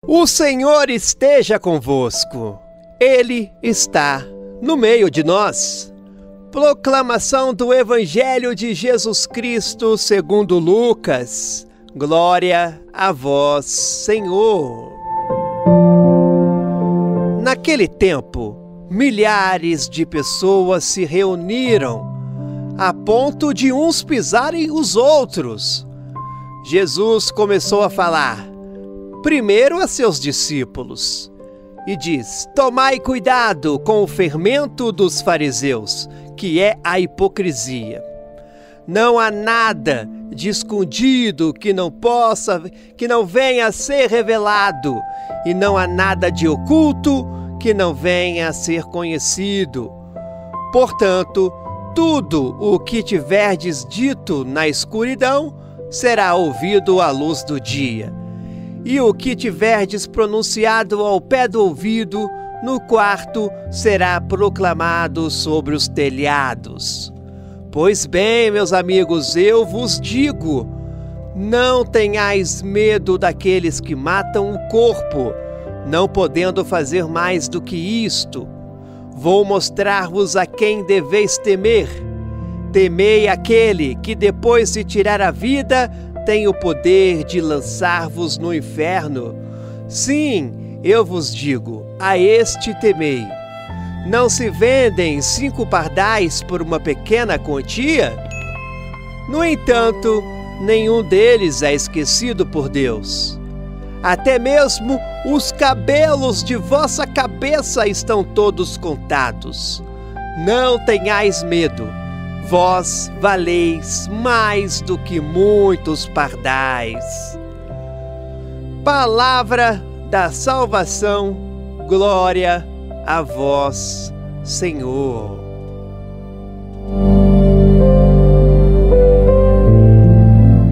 O Senhor esteja convosco. Ele está no meio de nós. Proclamação do Evangelho de Jesus Cristo segundo Lucas. Glória a vós, Senhor. Naquele tempo, milhares de pessoas se reuniram, a ponto de uns pisarem os outros. Jesus começou a falar, primeiro a seus discípulos, e diz: tomai cuidado com o fermento dos fariseus, que é a hipocrisia. Não há nada de escondido que não venha a ser revelado, e não há nada de oculto que não venha a ser conhecido. Portanto, tudo o que tiverdes dito na escuridão será ouvido à luz do dia. E o que tiverdes pronunciado ao pé do ouvido, no quarto, será proclamado sobre os telhados. Pois bem, meus amigos, eu vos digo, não tenhais medo daqueles que matam o corpo, não podendo fazer mais do que isto. Vou mostrar-vos a quem deveis temer. Temei aquele que, depois de tirar a vida, tem o poder de lançar-vos no inferno. Sim, eu vos digo, a este temei. Não se vendem 5 pardais por uma pequena quantia? No entanto, nenhum deles é esquecido por Deus. Até mesmo os cabelos de vossa cabeça estão todos contados. Não tenhais medo. Vós valeis mais do que muitos pardais. Palavra da salvação, glória a vós, Senhor.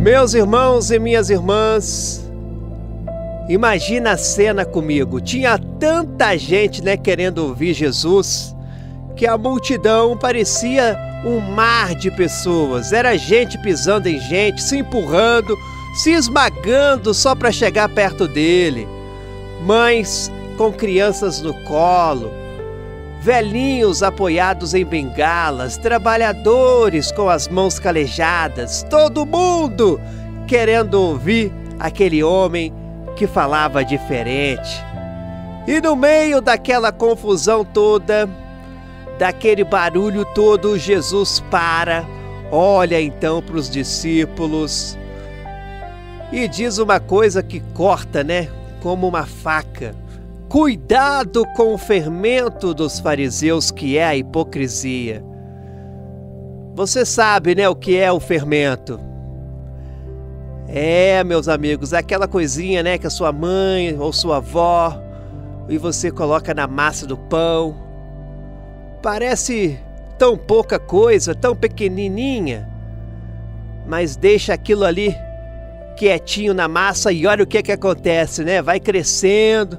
Meus irmãos e minhas irmãs, imagina a cena comigo. Tinha tanta gente, querendo ouvir Jesus, que a multidão parecia um mar de pessoas. Era gente pisando em gente, se empurrando, se esmagando só para chegar perto dele. Mães com crianças no colo, velhinhos apoiados em bengalas, trabalhadores com as mãos calejadas, todo mundo querendo ouvir aquele homem que falava diferente. E no meio daquela confusão toda, daquele barulho todo, Jesus olha então para os discípulos e diz uma coisa que corta, como uma faca. Cuidado com o fermento dos fariseus, que é a hipocrisia. Você sabe, o que é o fermento? Meus amigos, aquela coisinha, que a sua mãe ou sua avó e você coloca na massa do pão. Parece tão pouca coisa, tão pequenininha, mas deixa aquilo ali quietinho na massa e olha o que acontece, Vai crescendo,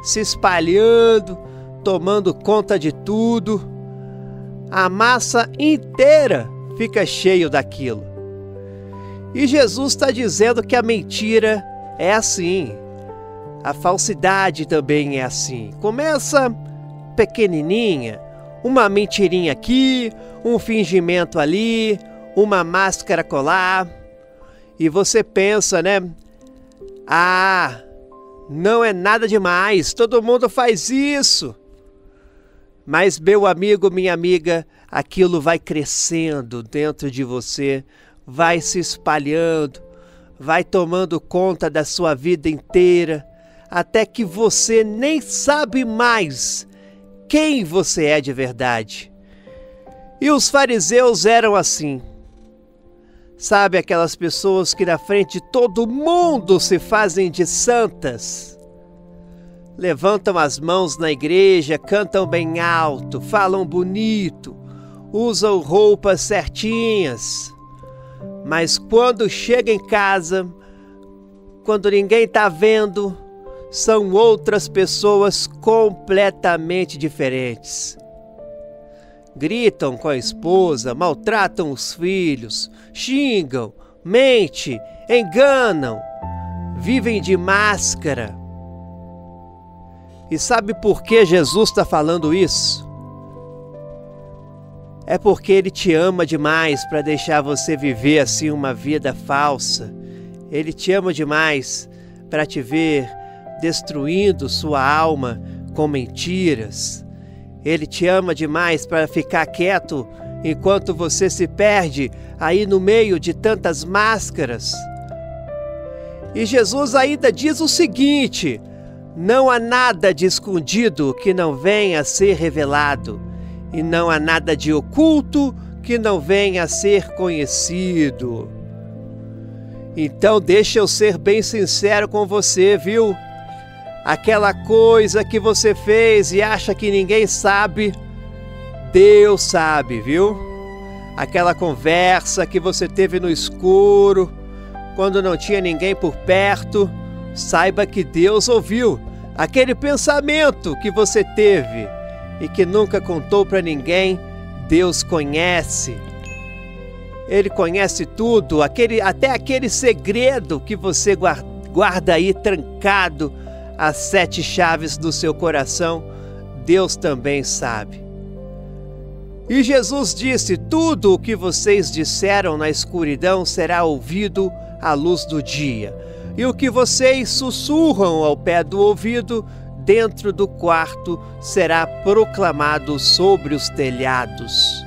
se espalhando, tomando conta de tudo. A massa inteira fica cheia daquilo. E Jesus está dizendo que a mentira é assim. A falsidade também é assim. Começa pequenininha, uma mentirinha aqui, um fingimento ali, uma máscara colar, e você pensa, não é nada demais, todo mundo faz isso. Mas, meu amigo, minha amiga, aquilo vai crescendo dentro de você, vai se espalhando, vai tomando conta da sua vida inteira, até que você nem sabe mais quem você é de verdade. E os fariseus eram assim. Sabe, aquelas pessoas que na frente de todo mundo se fazem de santas? Levantam as mãos na igreja, cantam bem alto, falam bonito, usam roupas certinhas. Mas quando chega em casa, quando ninguém está vendo, são outras pessoas completamente diferentes. Gritam com a esposa, maltratam os filhos, xingam, mentem, enganam. vivem de máscara. E sabe por que Jesus está falando isso? É porque Ele te ama demais para deixar você viver assim uma vida falsa. Ele te ama demais para te ver destruindo sua alma com mentiras. Ele te ama demais para ficar quieto enquanto você se perde aí no meio de tantas máscaras. E Jesus ainda diz o seguinte: não há nada de escondido que não venha a ser revelado, e não há nada de oculto que não venha a ser conhecido. Então deixa eu ser bem sincero com você, viu? Aquela coisa que você fez e acha que ninguém sabe, Deus sabe, viu? Aquela conversa que você teve no escuro, quando não tinha ninguém por perto, saiba que Deus ouviu. Aquele pensamento que você teve e que nunca contou para ninguém, Deus conhece. Ele conhece tudo, até aquele segredo que você guarda aí trancado, as 7 chaves do seu coração, Deus também sabe. E Jesus disse: tudo o que vocês disseram na escuridão será ouvido à luz do dia, e o que vocês sussurram ao pé do ouvido, dentro do quarto, será proclamado sobre os telhados.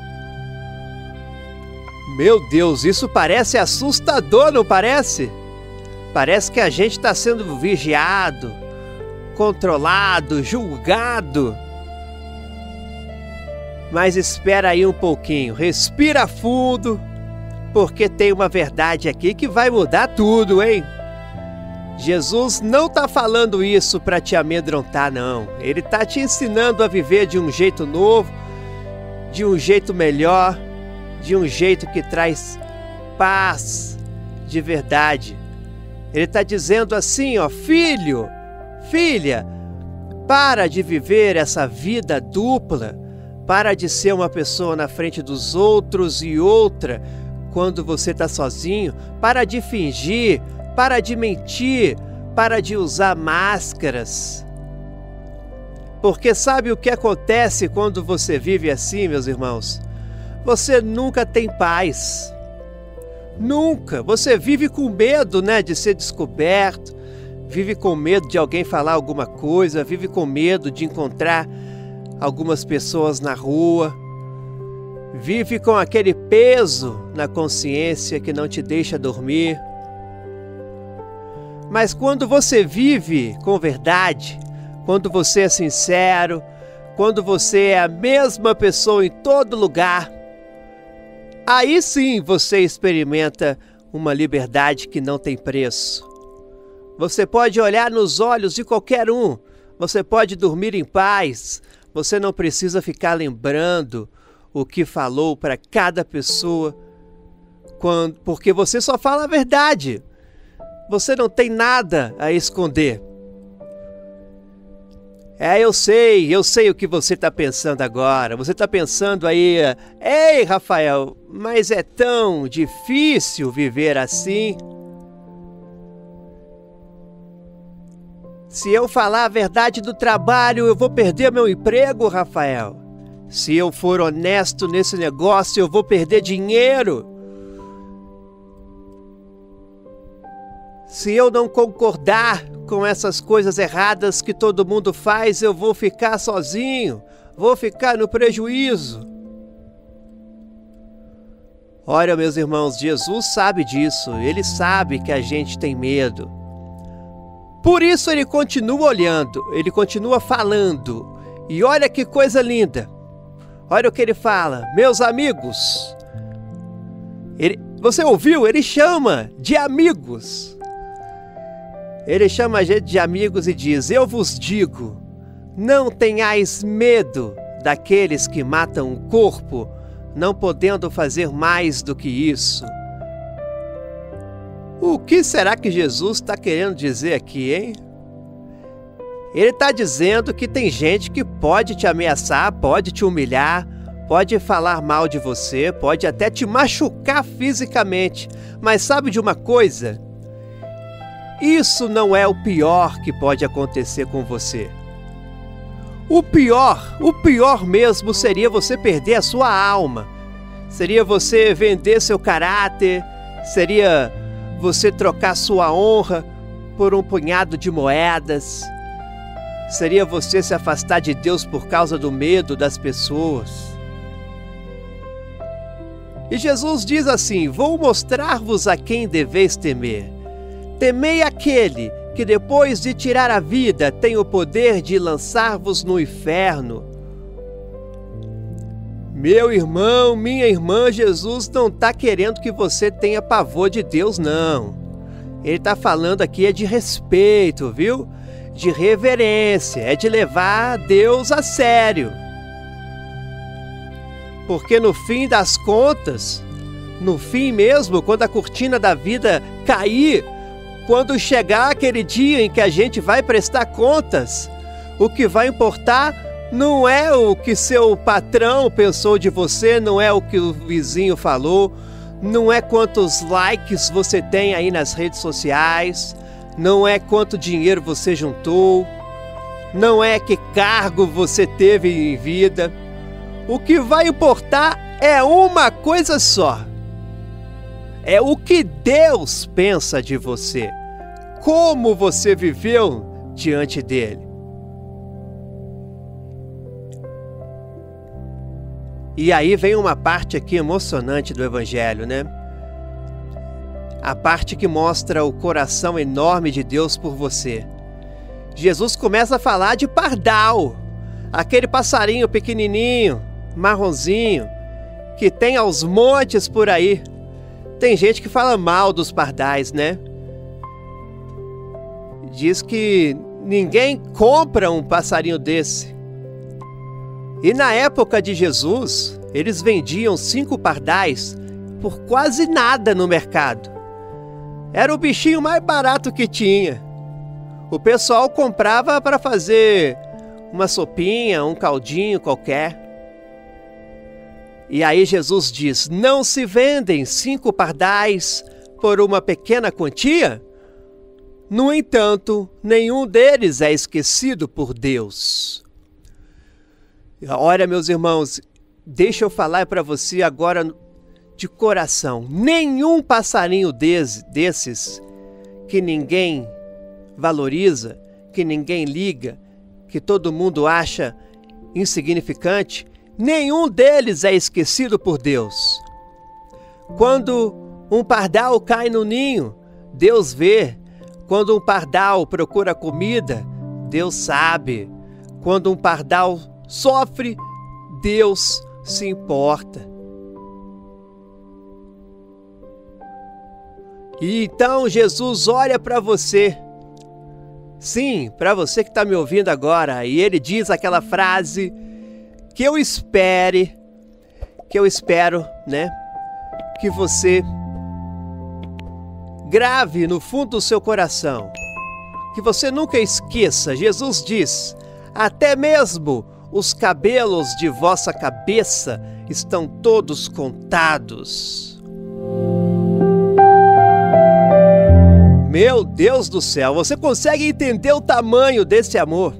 Meu Deus, isso parece assustador, não parece? Parece que a gente está sendo vigiado, controlado, julgado. Mas espera aí um pouquinho, respira fundo, porque tem uma verdade aqui que vai mudar tudo, hein? Jesus não está falando isso para te amedrontar, não. Ele está te ensinando a viver de um jeito novo, de um jeito melhor, de um jeito que traz paz de verdade. Ele está dizendo assim, ó: filho, filha, para de viver essa vida dupla, para de ser uma pessoa na frente dos outros e outra quando você está sozinho, para de fingir, para de mentir, para de usar máscaras. Porque sabe o que acontece quando você vive assim, meus irmãos? Você nunca tem paz. Nunca. Você vive com medo, né, de ser descoberto, vive com medo de alguém falar alguma coisa, vive com medo de encontrar algumas pessoas na rua, vive com aquele peso na consciência que não te deixa dormir. Mas quando você vive com verdade, quando você é sincero, quando você é a mesma pessoa em todo lugar, aí sim você experimenta uma liberdade que não tem preço. Você pode olhar nos olhos de qualquer um, você pode dormir em paz, você não precisa ficar lembrando o que falou para cada pessoa, porque você só fala a verdade. Você não tem nada a esconder. Eu sei o que você está pensando agora. Você está pensando aí: ei, Rafael, mas é tão difícil viver assim. Se eu falar a verdade do trabalho, eu vou perder meu emprego, Rafael. Se eu for honesto nesse negócio, eu vou perder dinheiro. Se eu não concordar com essas coisas erradas que todo mundo faz, eu vou ficar sozinho, vou ficar no prejuízo. Olha, meus irmãos, Jesus sabe disso, Ele sabe que a gente tem medo. Por isso Ele continua olhando, Ele continua falando. E olha que coisa linda. Olha o que Ele fala: meus amigos. Você ouviu? Ele chama de amigos. Ele chama a gente de amigos e diz: eu vos digo, não tenhais medo daqueles que matam o corpo, não podendo fazer mais do que isso. O que será que Jesus está querendo dizer aqui, hein? Ele está dizendo que tem gente que pode te ameaçar, pode te humilhar, pode falar mal de você, pode até te machucar fisicamente. Mas sabe de uma coisa? Isso não é o pior que pode acontecer com você. O pior mesmo seria você perder a sua alma. Seria você vender seu caráter, seria você trocar sua honra por um punhado de moedas. Seria você se afastar de Deus por causa do medo das pessoas. E Jesus diz assim: vou mostrar-vos a quem deveis temer. Temei aquele que depois de tirar a vida tem o poder de lançar-vos no inferno. Meu irmão, minha irmã, Jesus não está querendo que você tenha pavor de Deus, não. Ele está falando aqui de respeito, viu? De reverência, é de levar Deus a sério. Porque no fim das contas, no fim mesmo, quando a cortina da vida cair, quando chegar aquele dia em que a gente vai prestar contas, o que vai importar não é o que seu patrão pensou de você, não é o que o vizinho falou, não é quantos likes você tem aí nas redes sociais, não é quanto dinheiro você juntou, não é que cargo você teve em vida. O que vai importar é uma coisa só. É o que Deus pensa de você. Como você viveu diante dele. E aí vem uma parte aqui emocionante do Evangelho, né? A parte que mostra o coração enorme de Deus por você. Jesus começa a falar de pardal, aquele passarinho pequenininho, marronzinho, que tem aos montes por aí. Tem gente que fala mal dos pardais, né? Diz que ninguém compra um passarinho desse. E na época de Jesus, eles vendiam 5 pardais por quase nada no mercado. Era o bichinho mais barato que tinha. O pessoal comprava para fazer uma sopinha, um caldinho qualquer. E aí Jesus diz: não se vendem 5 pardais por uma pequena quantia? No entanto, nenhum deles é esquecido por Deus. Olha, meus irmãos, deixa eu falar para você agora de coração. Nenhum passarinho desses que ninguém valoriza, que ninguém liga, que todo mundo acha insignificante, nenhum deles é esquecido por Deus. Quando um pardal cai no ninho, Deus vê. Quando um pardal procura comida, Deus sabe. Quando um pardal sofre, Deus se importa. E então Jesus olha para você. Sim, para você que está me ouvindo agora. E ele diz aquela frase que eu espero, né? Que você grave no fundo do seu coração. Que você nunca esqueça. Jesus diz: até mesmo os cabelos de vossa cabeça estão todos contados. Meu Deus do céu, você consegue entender o tamanho desse amor?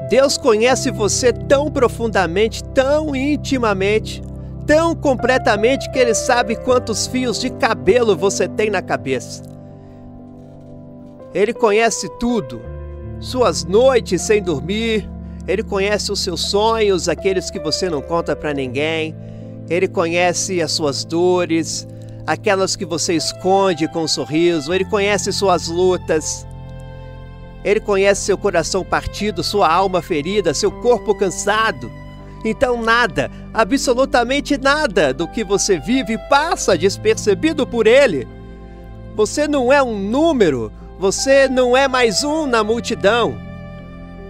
Deus conhece você tão profundamente, tão intimamente, tão completamente que Ele sabe quantos fios de cabelo você tem na cabeça. Ele conhece tudo, suas noites sem dormir, Ele conhece os seus sonhos, aqueles que você não conta para ninguém, Ele conhece as suas dores, aquelas que você esconde com um sorriso, Ele conhece suas lutas, Ele conhece seu coração partido, sua alma ferida, seu corpo cansado. Então nada, absolutamente nada do que você vive passa despercebido por Ele. Você não é um número, você não é mais um na multidão.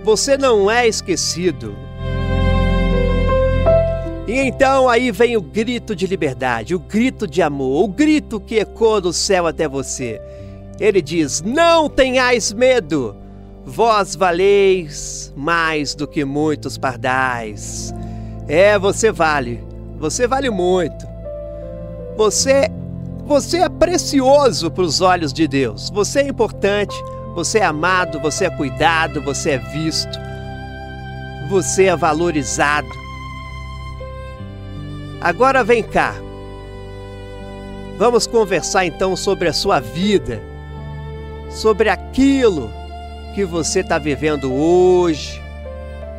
Você não é esquecido. E então aí vem o grito de liberdade, o grito de amor, o grito que ecoa do céu até você. Ele diz: não tenhais medo, vós valeis mais do que muitos pardais. Você vale muito. Você é precioso para os olhos de Deus. Você é importante, você é amado, você é cuidado, você é visto. Você é valorizado. Agora vem cá. Vamos conversar então sobre a sua vida, sobre aquilo que você está vivendo hoje,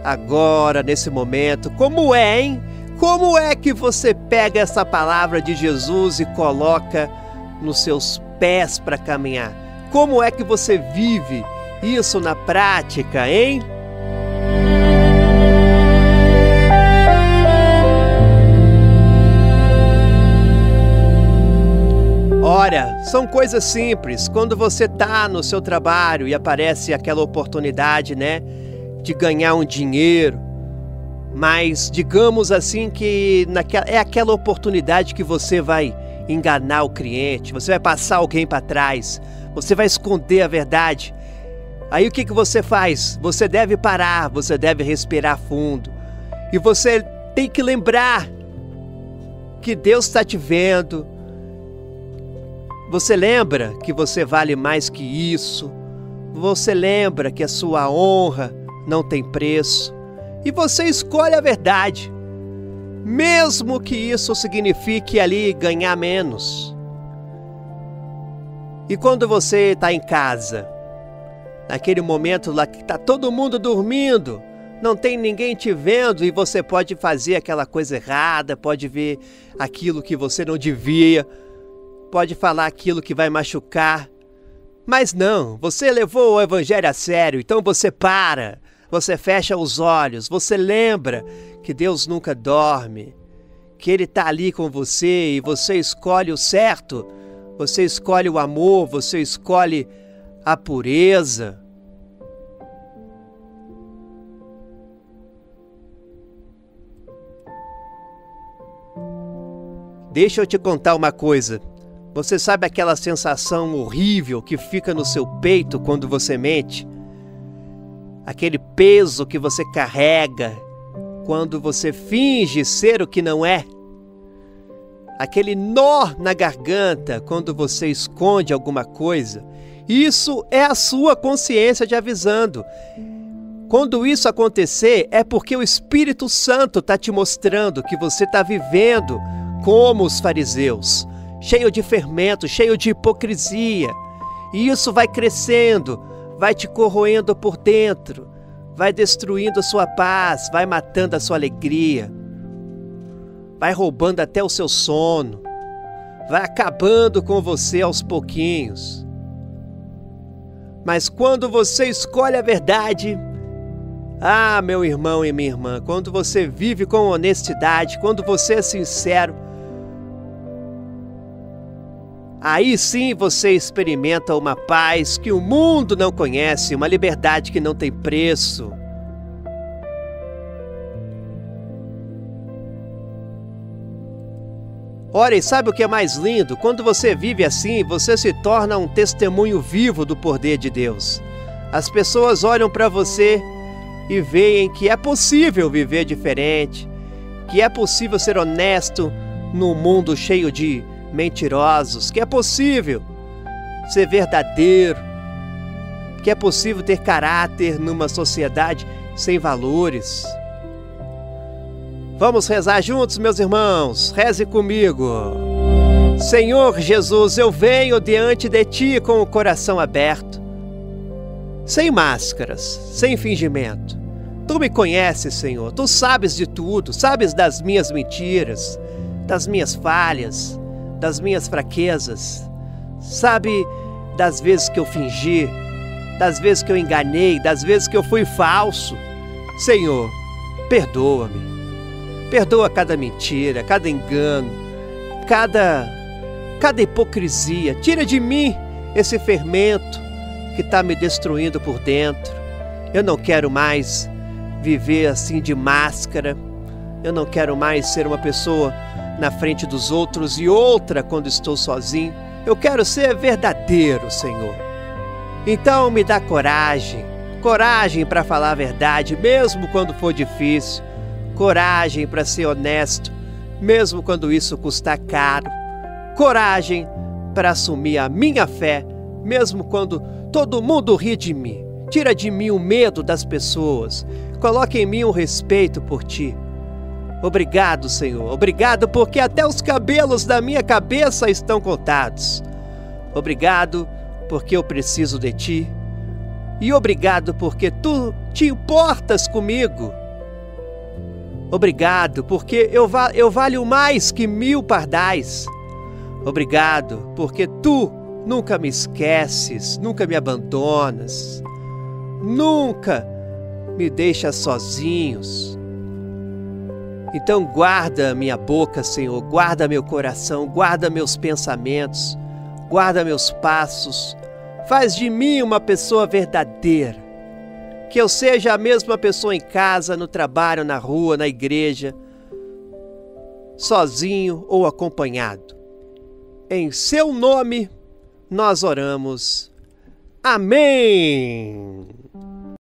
agora, nesse momento. Como é, hein? Como é que você pega essa palavra de Jesus e coloca nos seus pés para caminhar? Como é que você vive isso na prática, hein? Ora, são coisas simples. Quando você está no seu trabalho e aparece aquela oportunidade, né, de ganhar um dinheiro, mas digamos assim que é aquela oportunidade que você vai enganar o cliente, você vai passar alguém para trás, você vai esconder a verdade. Aí o que você faz? Você deve parar, você deve respirar fundo. E você tem que lembrar que Deus está te vendo. Você lembra que você vale mais que isso. Você lembra que a sua honra não tem preço. E você escolhe a verdade, mesmo que isso signifique ali ganhar menos. E quando você está em casa, naquele momento lá que está todo mundo dormindo, não tem ninguém te vendo e você pode fazer aquela coisa errada, pode ver aquilo que você não devia, pode falar aquilo que vai machucar. Mas não, você levou o evangelho a sério, então você para. Você fecha os olhos, você lembra que Deus nunca dorme, que Ele está ali com você e você escolhe o certo, você escolhe o amor, você escolhe a pureza. Deixa eu te contar uma coisa. Você sabe aquela sensação horrível que fica no seu peito quando você mente? Aquele peso que você carrega quando você finge ser o que não é. Aquele nó na garganta quando você esconde alguma coisa. Isso é a sua consciência te avisando. Quando isso acontecer, é porque o Espírito Santo está te mostrando que você está vivendo como os fariseus, cheio de fermento, cheio de hipocrisia. E isso vai crescendo, vai te corroendo por dentro, vai destruindo a sua paz, vai matando a sua alegria, vai roubando até o seu sono, vai acabando com você aos pouquinhos. Mas quando você escolhe a verdade, meu irmão e minha irmã, quando você vive com honestidade, quando você é sincero, aí sim você experimenta uma paz que o mundo não conhece, uma liberdade que não tem preço. Ora, e sabe o que é mais lindo? Quando você vive assim, você se torna um testemunho vivo do poder de Deus. As pessoas olham para você e veem que é possível viver diferente, que é possível ser honesto num mundo cheio de mentirosos, que é possível ser verdadeiro, que é possível ter caráter numa sociedade sem valores. Vamos rezar juntos, meus irmãos? Reze comigo. Senhor Jesus, eu venho diante de Ti com o coração aberto, sem máscaras, sem fingimento. Tu me conheces, Senhor, Tu sabes de tudo, sabes das minhas mentiras, das minhas falhas, das minhas fraquezas, sabe das vezes que eu fingi, das vezes que eu enganei, das vezes que eu fui falso. Senhor, perdoa-me. Perdoa cada mentira, cada engano, cada hipocrisia. Tira de mim esse fermento que está me destruindo por dentro. Eu não quero mais viver assim de máscara. Eu não quero mais ser uma pessoa na frente dos outros e outra quando estou sozinho. Eu quero ser verdadeiro, Senhor. Então me dá coragem, coragem para falar a verdade, mesmo quando for difícil. Coragem para ser honesto, mesmo quando isso custar caro. coragem para assumir a minha fé, mesmo quando todo mundo ri de mim. Tira de mim o medo das pessoas. Coloca em mim o respeito por ti. Obrigado, Senhor. Obrigado porque até os cabelos da minha cabeça estão contados. Obrigado porque eu preciso de ti. E obrigado porque tu te importas comigo. Obrigado porque eu valho mais que 1000 pardais. Obrigado porque tu nunca me esqueces, nunca me abandonas, nunca me deixas sozinhos. Então guarda minha boca, Senhor, guarda meu coração, guarda meus pensamentos, guarda meus passos. Faz de mim uma pessoa verdadeira. Que eu seja a mesma pessoa em casa, no trabalho, na rua, na igreja, sozinho ou acompanhado. Em seu nome nós oramos. Amém!